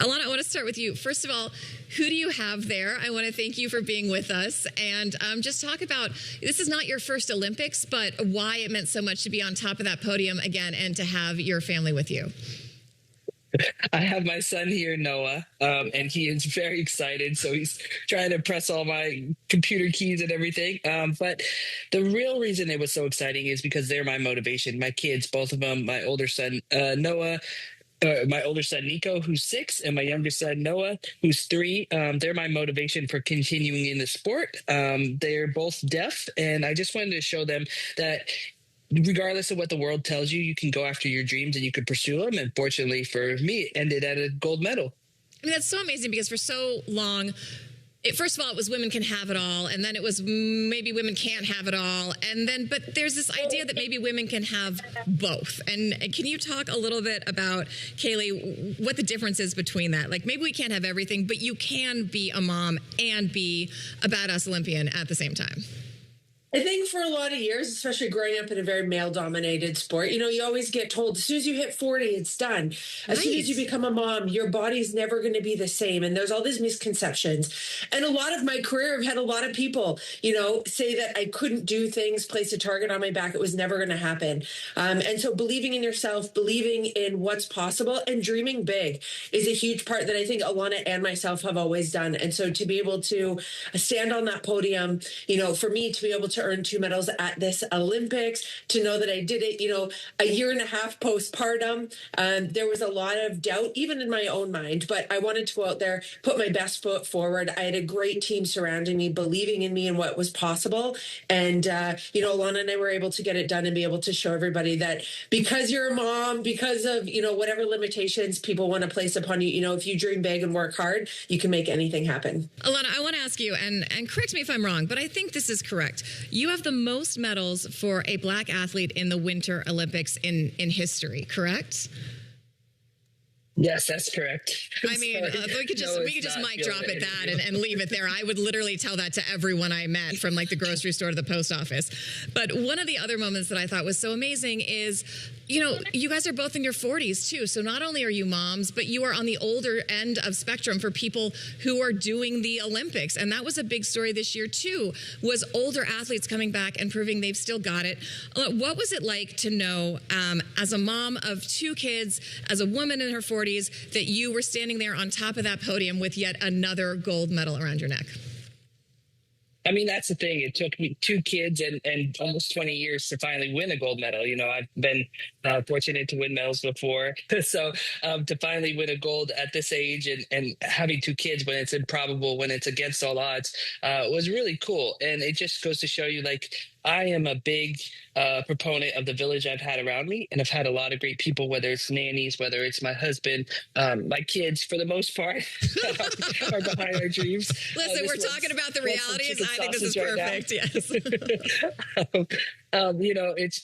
Elana, I want to start with you. First of all, who do you have there? I want to thank you for being with us. And just talk about, this is not your first Olympics, but why it meant so much to be on top of that podium again and to have your family with you. I have my son here, Noah, and he is very excited. So he's trying to press all my computer keys and everything. But the real reason it was so exciting is because they're my motivation. My kids, both of them, my older son, Noah, my older son, Nico, who's 6, and my younger son, Noah, who's 3. They're my motivation for continuing in the sport. They're both deaf, and I just wanted to show them that regardless of what the world tells you, you can go after your dreams and you can pursue them. And fortunately for me, it ended at a gold medal. I mean, that's so amazing because for so long, first of all, it was women can have it all. And then it was maybe women can't have it all. And then, but there's this idea that maybe women can have both. And can you talk a little bit about, Kaillie, what the difference is between that? Like maybe we can't have everything, but you can be a mom and be a badass Olympian at the same time. I think for a lot of years, especially growing up in a very male-dominated sport, you always get told, as soon as you hit 40, it's done. As soon as you become a mom, your body's never going to be the same. And there's all these misconceptions. And a lot of my career, I've had a lot of people, say that I couldn't do things, place a target on my back. It was never going to happen. And so believing in yourself, believing in what's possible, and dreaming big is a huge part that I think Elana and myself have always done. And so to be able to stand on that podium, for me to be able to earn 2 medals at this Olympics, to know that I did it, a year and a half postpartum. There was a lot of doubt, even in my own mind, but I wanted to go out there, put my best foot forward. I had a great team surrounding me, believing in me and what was possible. And, Elana and I were able to get it done and be able to show everybody that because you're a mom, because of, whatever limitations people want to place upon you, if you dream big and work hard, you can make anything happen. Elana, I want to ask you, and correct me if I'm wrong, but I think this is correct. You have the most medals for a Black athlete in the Winter Olympics in history, correct? Yes, that's correct. I mean, we could just mic drop at that and leave it there. I would literally tell that to everyone I met, from like the grocery store to the post office. But one of the other moments that I thought was so amazing is, you guys are both in your 40s too. So not only are you moms, but you are on the older end of spectrum for people who are doing the Olympics. And that was a big story this year too, was older athletes coming back and proving they've still got it. What was it like to know, as a mom of 2 kids, as a woman in her 40s, that you were standing there on top of that podium with yet another gold medal around your neck? I mean, that's the thing. It took me 2 kids and almost 20 years to finally win a gold medal. I've been fortunate to win medals before. So to finally win a gold at this age and having 2 kids when it's improbable, when it's against all odds, was really cool. And it just goes to show you, like, I am a big proponent of the village I've had around me, and I've had a lot of great people, whether it's nannies, whether it's my husband, my kids, for the most part, are behind our dreams. Listen, we're talking about the realities. I think this is perfect. Yes.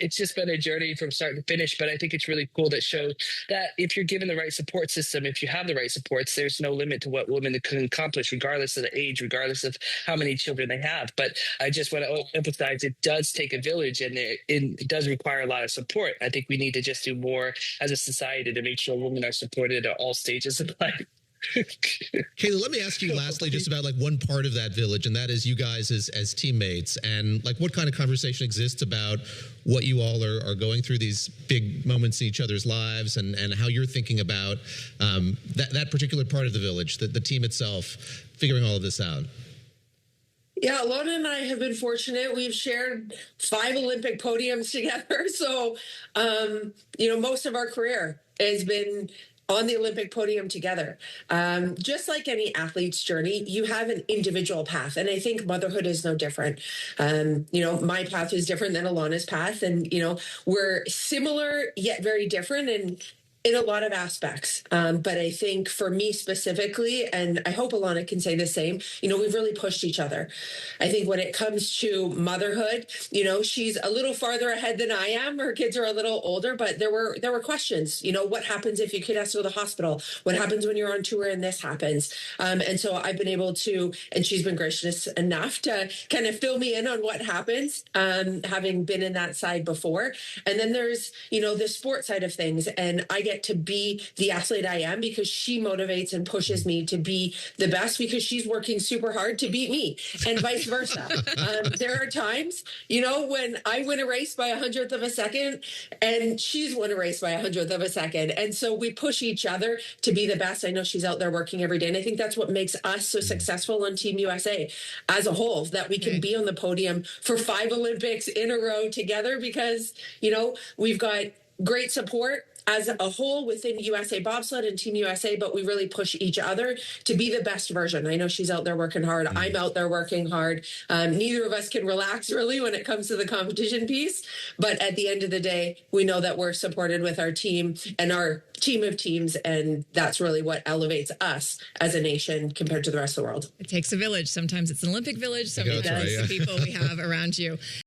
It's just been a journey from start to finish, but I think it's really cool that shows that if you're given the right support system, if you have the right supports, there's no limit to what women can accomplish, regardless of the age, regardless of how many children they have. But I just want to emphasize it does take a village, and it does require a lot of support. I think we need to just do more as a society to make sure women are supported at all stages of life. Kaillie, let me ask you lastly just about like one part of that village, and that is you guys as teammates, and like what kind of conversation exists about what you all are going through, these big moments in each other's lives, and how you're thinking about that particular part of the village, the team itself, figuring all of this out. Yeah, Elana and I have been fortunate. We've shared 5 Olympic podiums together. So, most of our career has been on the Olympic podium together. Just like any athlete's journey, you have an individual path. And I think motherhood is no different. My path is different than Elana's path. And, we're similar yet very different. And in a lot of aspects. But I think for me specifically, and I hope Elana can say the same, we've really pushed each other. I think when it comes to motherhood, she's a little farther ahead than I am. Her kids are a little older, but there were questions, what happens if your kid has to go to the hospital? What happens when you're on tour and this happens? And so I've been able to, and she's been gracious enough to kind of fill me in on what happens, having been in that side before. And then there's, the sport side of things. And I get get to be the athlete I am because she motivates and pushes me to be the best because she's working super hard to beat me, and vice versa. There are times, when I win a race by 100th of a second and she's won a race by 100th of a second. And so we push each other to be the best. I know she's out there working every day. And I think that's what makes us so successful on Team USA as a whole, that we can be on the podium for 5 Olympics in a row together because, we've got great support as a whole within USA Bobsled and Team USA, but we really push each other to be the best version. I know she's out there working hard. I'm out there working hard. Neither of us can relax really when it comes to the competition piece. But at the end of the day, we know that we're supported with our team and our team of teams. And that's really what elevates us as a nation compared to the rest of the world. It takes a village. Sometimes it's an Olympic village. Sometimes it's the people we have around you.